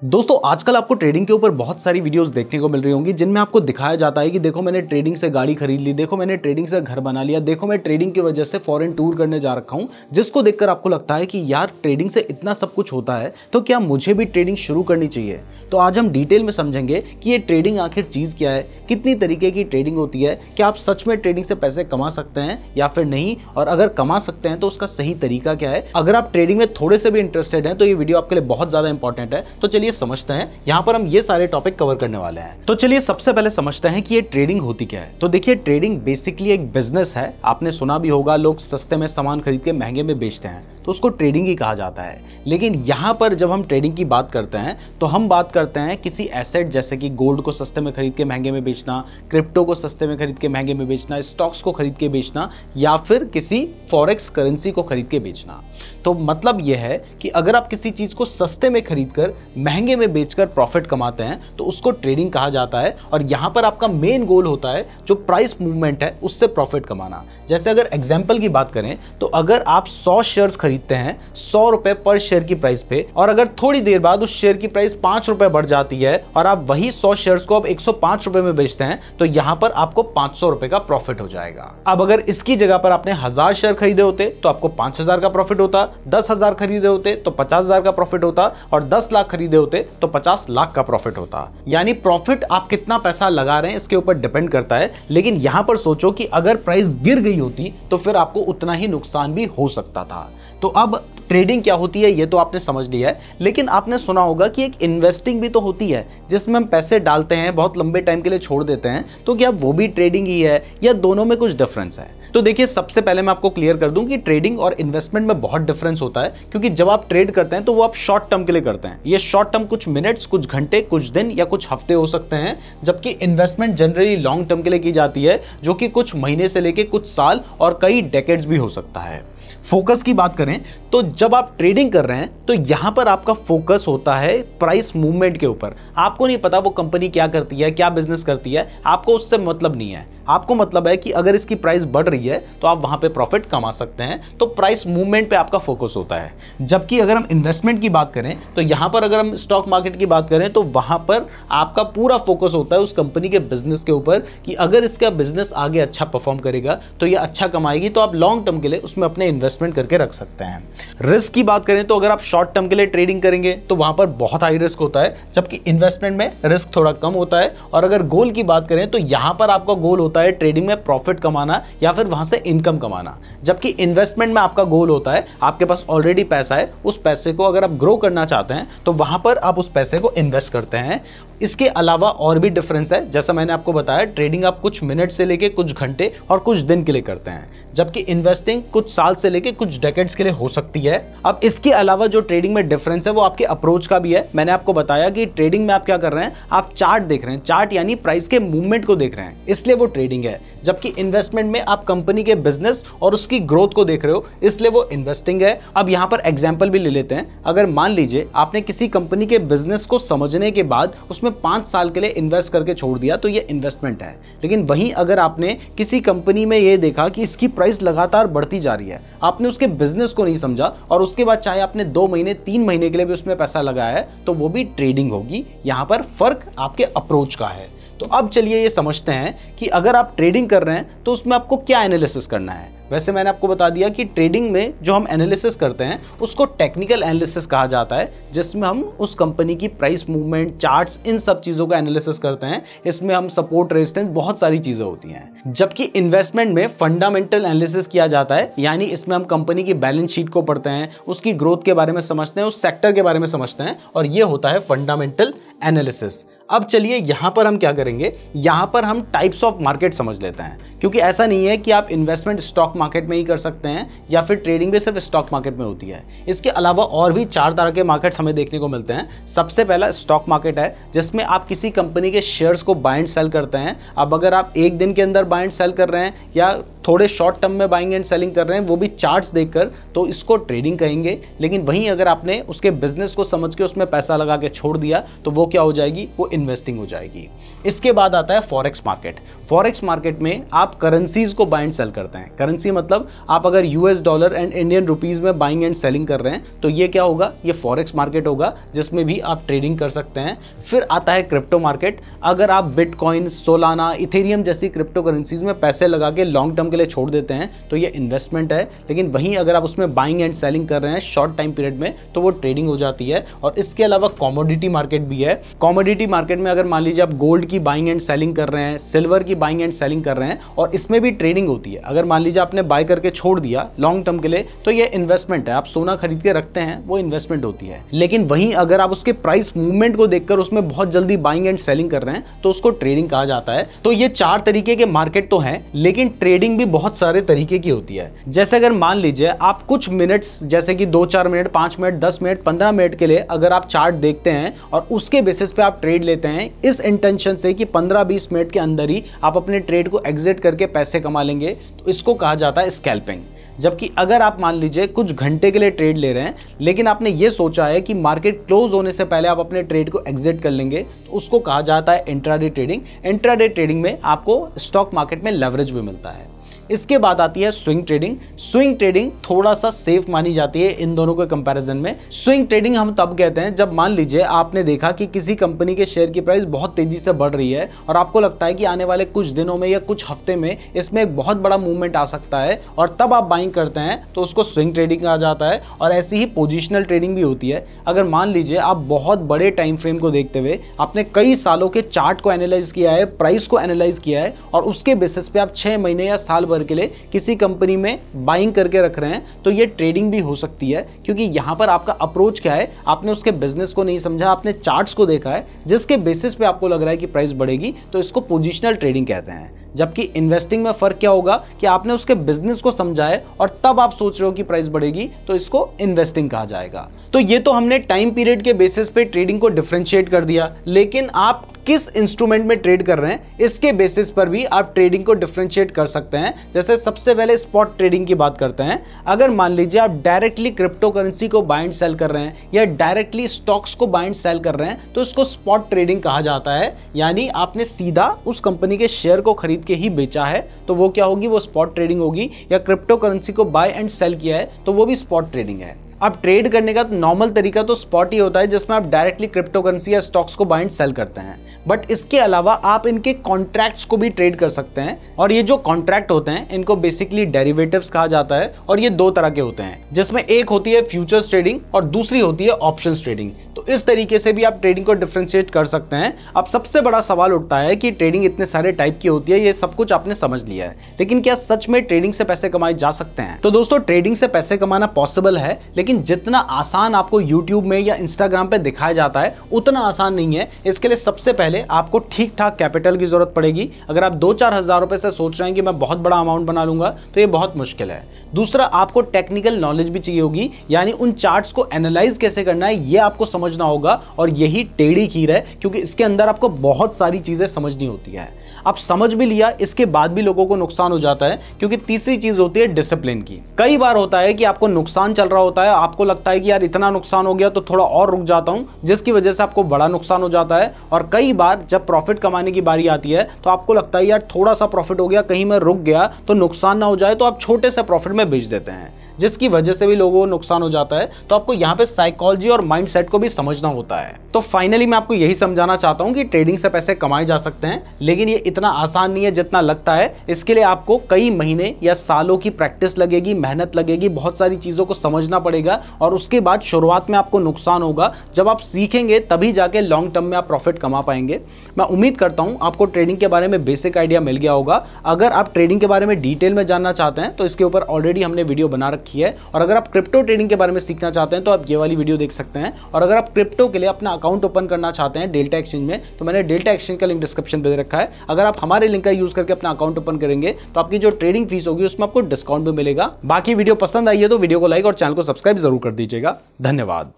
दोस्तों आजकल आपको ट्रेडिंग के ऊपर बहुत सारी वीडियोस देखने को मिल रही होंगी जिनमें आपको दिखाया जाता है कि देखो मैंने ट्रेडिंग से गाड़ी खरीद ली, देखो मैंने ट्रेडिंग से घर बना लिया, देखो मैं ट्रेडिंग की वजह से फॉरेन टूर करने जा रखा हूं। जिसको देखकर आपको लगता है कि यार ट्रेडिंग से इतना सब कुछ होता है तो क्या मुझे भी ट्रेडिंग शुरू करनी चाहिए। तो आज हम डिटेल में समझेंगे कि ये ट्रेडिंग आखिर चीज़ क्या है, कितनी तरीके की ट्रेडिंग होती है, क्या आप सच में ट्रेडिंग से पैसे कमा सकते हैं या फिर नहीं, और अगर कमा सकते हैं तो उसका सही तरीका क्या है। अगर आप ट्रेडिंग में थोड़े से भी इंटरेस्टेड हैं तो ये वीडियो आपके लिए बहुत ज़्यादा इंपॉर्टेंट है। तो चलिए समझते हैं, यहाँ पर हम ये सारे टॉपिक कवर करने वाले हैं। तो चलिए सबसे पहले समझते हैं कि ये ट्रेडिंग होती क्या है। तो देखिए ट्रेडिंग बेसिकली एक बिजनेस है। आपने सुना भी होगा लोग सस्ते में सामान खरीद के महंगे में बेचते हैं, तो उसको ट्रेडिंग ही कहा जाता है। लेकिन यहाँ पर जब हम ट्रेडिंग की बात करते हैं तो हम बात करते हैं किसी एसेट जैसे कि गोल्ड को सस्ते में खरीद के महंगे में बेचना, क्रिप्टो को सस्ते में खरीद के महंगे में बेचना, स्टॉक्स को खरीद के बेचना, या फिर किसी फॉरेक्स करेंसी को खरीद के बेचना। तो मतलब यह है कि अगर आप किसी चीज़ को सस्ते में खरीद कर महंगे में बेचकर प्रॉफिट कमाते हैं तो उसको ट्रेडिंग कहा जाता है। और यहाँ पर आपका मेन गोल होता है जो प्राइस मूवमेंट है उससे प्रॉफिट कमाना। जैसे अगर एग्जाम्पल की बात करें तो अगर आप 100 शेयर्स खरीदते हैं 100 रुपए पर शेयर की प्राइस पे, और अगर थोड़ी देर बाद उस शेयर की प्राइस 5 रुपए बढ़ जाती है और आप वही 100 शेयर्स को अब 105 रुपए में बेचते हैं तो यहां पर आपको 500 रुपए का प्रॉफिट हो जाएगा। अब अगर इसकी जगह पर आपने 1000 शेयर खरीदे होते तो आपको 5000 का प्रॉफिट होता, 10,000 खरीदे होते तो 50,000 का प्रॉफिट होता, और 10 लाख खरीदे होते तो 50 लाख का प्रॉफिट होता। यानी प्रॉफिट आप कितना पैसा लगा रहे हैं इसके ऊपर डिपेंड करता है। लेकिन यहां पर सोचो कि अगर प्राइस गिर गई होती तो फिर आपको उतना ही नुकसान भी हो सकता था। तो अब ट्रेडिंग क्या होती है ये तो आपने समझ लिया है, लेकिन आपने सुना होगा कि एक इन्वेस्टिंग भी तो होती है जिसमें हम पैसे डालते हैं, बहुत लंबे टाइम के लिए छोड़ देते हैं। तो क्या वो भी ट्रेडिंग ही है या दोनों में कुछ डिफरेंस है? तो देखिए सबसे पहले मैं आपको क्लियर कर दूं कि ट्रेडिंग और इन्वेस्टमेंट में बहुत डिफरेंस होता है, क्योंकि जब आप ट्रेड करते हैं तो वो आप शॉर्ट टर्म के लिए करते हैं। ये शॉर्ट टर्म कुछ मिनट्स, कुछ घंटे, कुछ दिन या कुछ हफ्ते हो सकते हैं, जबकि इन्वेस्टमेंट जनरली लॉन्ग टर्म के लिए की जाती है जो कि कुछ महीने से लेके कुछ साल और कई डेकेड्स भी हो सकता है। फोकस की बात करें तो जब आप ट्रेडिंग कर रहे हैं तो यहां पर आपका फोकस होता है प्राइस मूवमेंट के ऊपर। आपको नहीं पता वो कंपनी क्या करती है, क्या बिजनेस करती है, आपको उससे मतलब नहीं है। आपको मतलब है कि अगर इसकी प्राइस बढ़ रही है तो आप वहां पे प्रॉफिट कमा सकते हैं, तो प्राइस मूवमेंट पे आपका फोकस होता है। जबकि अगर हम इन्वेस्टमेंट की बात करें तो यहां पर अगर हम स्टॉक मार्केट की बात करें तो वहां पर आपका पूरा फोकस होता है उस कंपनी के बिजनेस के ऊपर कि अगर इसका बिजनेस आगे अच्छा परफॉर्म करेगा तो ये अच्छा कमाएगी, तो आप लॉन्ग टर्म के लिए उसमें अपने इन्वेस्टमेंट करके रख सकते हैं। रिस्क की बात करें तो अगर आप शॉर्ट टर्म के लिए ट्रेडिंग करेंगे तो वहां पर बहुत हाई रिस्क होता है, जबकि इन्वेस्टमेंट में रिस्क थोड़ा कम होता है। और अगर गोल की बात करें तो यहां पर आपका गोल होता है ट्रेडिंग में प्रॉफिट कमाना या फिर वहां से इनकम कमाना, जबकि इन्वेस्टमेंट में आपका गोल होता है आपके पास ऑलरेडी पैसा है, उस पैसे को अगर आप ग्रो करना चाहते हैं तो वहां पर आप उस पैसे को इन्वेस्ट करते हैं। इसके अलावा और भी डिफरेंस है, जैसा मैंने आपको बताया ट्रेडिंग आप कुछ मिनट से लेके कुछ घंटे और कुछ दिन के लिए करते हैं, जबकि इन्वेस्टिंग कुछ साल से लेके कुछ डेकेड्स के लिए हो सकती है। अब इसके अलावा जो ट्रेडिंग में डिफरेंस है वो आपके अप्रोच का भी है। मैंने आपको बताया कि ट्रेडिंग में आप क्या कर रहे हैं, आप चार्ट देख रहे हैं, चार्ट यानी प्राइस के मूवमेंट को देख रहे हैं, इसलिए वो ट्रेडिंग है। जबकि इन्वेस्टमेंट में आप कंपनी के बिजनेस और उसकी ग्रोथ को देख रहे हो, इसलिए वो इन्वेस्टिंग है। अब यहां पर एग्जांपल भी ले लेते हैं। अगर मान लीजिए आपने किसी कंपनी के बिजनेस को समझने के बाद उसमें 5 साल के लिए इन्वेस्ट करके छोड़ दिया तो ये इन्वेस्टमेंट है। लेकिन वहीं अगर आपने किसी कंपनी में ये देखा कि इसकी प्राइस लगातार बढ़ती जा रही है, आपने उसके बिजनेस को नहीं समझा और उसके बाद चाहे आपने 2 महीने 3 महीने के लिए भी उसमें पैसा लगाया है, तो वो भी ट्रेडिंग होगी। यहां पर फर्क आपके अप्रोच का है। तो अब चलिए ये समझते हैं कि अगर आप ट्रेडिंग कर रहे हैं तो उसमें आपको क्या एनालिसिस करना है। वैसे मैंने आपको बता दिया कि ट्रेडिंग में जो हम एनालिसिस करते हैं उसको टेक्निकल एनालिसिस कहा जाता है, जिसमें हम उस कंपनी की प्राइस मूवमेंट, चार्ट्स, इन सब चीज़ों का एनालिसिस करते हैं। इसमें हम सपोर्ट, रेजिस्टेंस, बहुत सारी चीज़ें होती हैं। जबकि इन्वेस्टमेंट में फंडामेंटल एनालिसिस किया जाता है, यानी इसमें हम कंपनी की बैलेंस शीट को पढ़ते हैं, उसकी ग्रोथ के बारे में समझते हैं, उस सेक्टर के बारे में समझते हैं, और ये होता है फंडामेंटल एनालिसिस। अब चलिए यहाँ पर हम क्या करेंगे, यहाँ पर हम टाइप्स ऑफ मार्केट समझ लेते हैं, क्योंकि ऐसा नहीं है कि आप इन्वेस्टमेंट स्टॉक मार्केट में ही कर सकते हैं या फिर ट्रेडिंग भी सिर्फ स्टॉक मार्केट में होती है। इसके अलावा और भी 4 तरह के मार्केट्स हमें देखने को मिलते हैं। सबसे पहला स्टॉक मार्केट है, जिसमें आप किसी कंपनी के शेयर्स को बाय एंड सेल करते हैं। अब अगर आप एक दिन के अंदर बाय एंड सेल कर रहे हैं या थोड़े शॉर्ट टर्म में बाइंग एंड सेलिंग कर रहे हैं, वो भी चार्ट्स देखकर, तो इसको ट्रेडिंग कहेंगे। लेकिन वहीं अगर आपने उसके बिजनेस को समझ के उसमें पैसा लगा के छोड़ दिया तो वो क्या हो जाएगी, वो इन्वेस्टिंग हो जाएगी। इसके बाद आता है फॉरेक्स मार्केट। फॉरेक्स मार्केट में आप करेंसीज को बाय एंड सेल करते हैं। करेंसी करेंसी मतलब आप अगर US dollar and Indian rupees में बाइंग एंड सेलिंग कर रहे हैं तो ये क्या होगा, ये फॉरेक्स मार्केट होगा जिसमें भी आप ट्रेडिंग कर सकते हैं। फिर आता है क्रिप्टो मार्केट। अगर आप बिटकॉइन, सोलाना, इथेरियम जैसी क्रिप्टो करेंसीज में पैसे लगा के लॉन्ग टर्म के लिए छोड़ देते हैं तो ये इन्वेस्टमेंट है। लेकिन वहीं अगर आप उसमें बाइंग एंड सेलिंग कर रहे हैं शॉर्ट टाइम पीरियड में तो वो ट्रेडिंग हो जाती है। और इसके अलावा कमोडिटी मार्केट भी है। कमोडिटी मार्केट में अगर मान लीजिए आप गोल्ड की बाइंग एंड सेलिंग कर रहे हैं, सिल्वर की बाइंग एंड सेलिंग कर रहे हैं और इसमें भी ट्रेडिंग होती है। अगर मान लीजिए आपने बाय करके छोड़ दिया लॉन्ग टर्म के लिए तो ये इन्वेस्टमेंट है। आप सोना खरीद के रखते हैं वो इन्वेस्टमेंट होती है। लेकिन वहीं अगर आप उसके प्राइस मूवमेंट को देखकर उसमें बहुत जल्दी बाइंग एंड सेलिंग कर रहे हैं तो उसको ट्रेडिंग कहा जाता है। तो ये 4 तरीके के मार्केट तो हैं, लेकिन ट्रेडिंग भी बहुत सारे तरीके की होती है। जैसे अगर मान लीजिए आप कुछ मिनट्स जैसे कि 2-4 मिनट, 5 मिनट, 10 मिनट, 15 मिनट के लिए अगर आप चार्ट देखते हैं और उसके बेसिस पे आप ट्रेड लेते हैं इस इंटेंशन से कि 15-20 मिनट के अंदर ही आप अपने ट्रेड को एग्जिट करके पैसे कमा लेंगे, तो इसको कहा जाता है स्कैल्पिंग। जबकि अगर आप मान लीजिए कुछ घंटे के लिए ट्रेड ले रहे हैं लेकिन आपने ये सोचा है कि मार्केट क्लोज होने से पहले आप अपने ट्रेड को एग्जिट कर लेंगे तो उसको कहा जाता है इंट्राडे ट्रेडिंग। इंट्राडे ट्रेडिंग में आपको स्टॉक मार्केट में लेवरेज भी मिलता है। इसके बाद आती है स्विंग ट्रेडिंग। स्विंग ट्रेडिंग थोड़ा सा सेफ मानी जाती है इन दोनों के कंपैरिजन में। स्विंग ट्रेडिंग हम तब कहते हैं जब मान लीजिए आपने देखा कि किसी कंपनी के शेयर की प्राइस बहुत तेजी से बढ़ रही है और आपको लगता है कि आने वाले कुछ दिनों में या कुछ हफ्ते में इसमें एक बहुत बड़ा मूवमेंट आ सकता है और तब आप बाइंग करते हैं तो उसको स्विंग ट्रेडिंग कहा जाता है। और ऐसी ही पोजिशनल ट्रेडिंग भी होती है। अगर मान लीजिए आप बहुत बड़े टाइम फ्रेम को देखते हुए आपने कई सालों के चार्ट को एनालाइज किया है, प्राइस को एनालाइज किया है और उसके बेसिस पे आप 6 महीने या साल भर के लिए किसी कंपनी में बाइंग करके रख रहे हैं तो ये ट्रेडिंग भी हो सकती है। क्योंकि यहां पर आपका अप्रोच क्या है, आपने उसके बिजनेस को नहीं समझा, आपने चार्ट्स को देखा है जिसके बेसिस पे आपको लग रहा है कि प्राइस बढ़ेगी, तो इसको पोजिशनल ट्रेडिंग कहते हैं। जबकि इन्वेस्टिंग में फर्क क्या होगा कि आपने उसके बिजनेस को समझा है और तब आप सोच रहे हो कि प्राइस बढ़ेगी, तो इसको इन्वेस्टिंग कहा जाएगा। तो ये तो हमने टाइम पीरियड के बेसिस पे ट्रेडिंग को डिफरेंशिएट कर दिया, लेकिन आप किस इंस्ट्रूमेंट में ट्रेड कर रहे हैं इसके बेसिस पर भी आप ट्रेडिंग को डिफरेंशिएट कर सकते हैं। जैसे सबसे पहले स्पॉट ट्रेडिंग की बात करते हैं। अगर मान लीजिए आप डायरेक्टली क्रिप्टो करेंसी को बाय एंड सेल कर रहे हैं या डायरेक्टली स्टॉक्स को बाय एंड सेल कर रहे हैं तो इसको स्पॉट ट्रेडिंग कहा जाता है। यानी आपने सीधा उस कंपनी के शेयर को खरीद के ही बेचा है तो वो क्या होगी, वो स्पॉट ट्रेडिंग होगी। या क्रिप्टो करेंसी को बाय एंड सेल किया है तो वो भी स्पॉट ट्रेडिंग है। अब ट्रेड करने का नॉर्मल तरीका तो स्पॉट ही होता है जिसमें आप डायरेक्टली क्रिप्टो करेंसी या स्टॉक्स को बाय एंड सेल करते हैं। बट इसके अलावा आप इनके कॉन्ट्रैक्ट्स को भी ट्रेड कर सकते हैं और ये जो कॉन्ट्रैक्ट होते हैं इनको बेसिकली डेरिवेटिव्स कहा जाता है। और ये 2 तरह के होते हैं जिसमें एक होती है फ्यूचर्स ट्रेडिंग और दूसरी होती है ऑप्शंस ट्रेडिंग। तो इस तरीके से भी आप ट्रेडिंग को डिफरेंशिएट कर सकते हैं। अब सबसे बड़ा सवाल उठता है कि ट्रेडिंग इतने सारे टाइप की होती है, ये सब कुछ आपने समझ लिया है, लेकिन क्या सच में ट्रेडिंग से पैसे कमाए जा सकते हैं? तो दोस्तों ट्रेडिंग से पैसे कमाना पॉसिबल है, लेकिन जितना आसान आपको YouTube में या Instagram पे दिखाया जाता है उतना आसान नहीं है। इसके लिए सबसे पहले आपको ठीक ठाक कैपिटल की जरूरत पड़ेगी। अगर आप 2-4 हज़ार रुपए से सोच रहे हैं कि मैं बहुत बड़ा अमाउंट बना लूंगा तो ये बहुत मुश्किल है। दूसरा, आपको टेक्निकल नॉलेज भी चाहिए होगी, यानी उन चार्ट्स को एनालाइज कैसे करना है ये आपको समझना होगा। और यही टेढ़ी खीर है क्योंकि इसके अंदर आपको बहुत सारी चीजें समझनी होती है। आप समझ भी लिया इसके बाद भी लोगों को नुकसान हो जाता है क्योंकि तीसरी चीज होती है डिसिप्लिन की। कई बार होता है कि आपको नुकसान चल रहा होता है, आपको लगता है कि यार इतना नुकसान हो गया तो थोड़ा और रुक जाता हूं, जिसकी वजह से आपको बड़ा नुकसान हो जाता है। और कई बार जब प्रॉफिट कमाने की बारी आती है तो आपको लगता है यार थोड़ा सा प्रॉफिट हो गया, कहीं मैं रुक गया तो नुकसान ना हो जाए, तो आप छोटे से प्रॉफिट में बेच देते हैं, जिसकी वजह से भी लोगों को नुकसान हो जाता है। तो आपको यहाँ पे साइकोलॉजी और माइंडसेट को भी समझना होता है। तो फाइनली मैं आपको यही समझाना चाहता हूँ कि ट्रेडिंग से पैसे कमाए जा सकते हैं, लेकिन ये इतना आसान नहीं है जितना लगता है। इसके लिए आपको कई महीने या सालों की प्रैक्टिस लगेगी, मेहनत लगेगी, बहुत सारी चीज़ों को समझना पड़ेगा और उसके बाद शुरुआत में आपको नुकसान होगा। जब आप सीखेंगे तभी जाके लॉन्ग टर्म में आप प्रॉफिट कमा पाएंगे। मैं उम्मीद करता हूँ आपको ट्रेडिंग के बारे में बेसिक आइडिया मिल गया होगा। अगर आप ट्रेडिंग के बारे में डिटेल में जानना चाहते हैं तो इसके ऊपर ऑलरेडी हमने वीडियो बना रखी है। और अगर आप क्रिप्टो ट्रेडिंग के बारे में सीखना चाहते हैं तो आप ये वाली वीडियो देख सकते हैं। और अगर आप क्रिप्टो के लिए अपना अकाउंट ओपन करना चाहते हैं डेल्टा एक्सचेंज में, तो मैंने डेल्टा एक्सचेंज का लिंक डिस्क्रिप्शन पे दे रखा है। अगर आप हमारे लिंक का यूज करके अपना अकाउंट ओपन करेंगे तो आपकी जो ट्रेडिंग फीस होगी उसमें आपको डिस्काउंट भी मिलेगा। बाकी वीडियो पसंद आई है तो वीडियो को लाइक और चैनल को सब्सक्राइब जरूर कर दीजिएगा। धन्यवाद।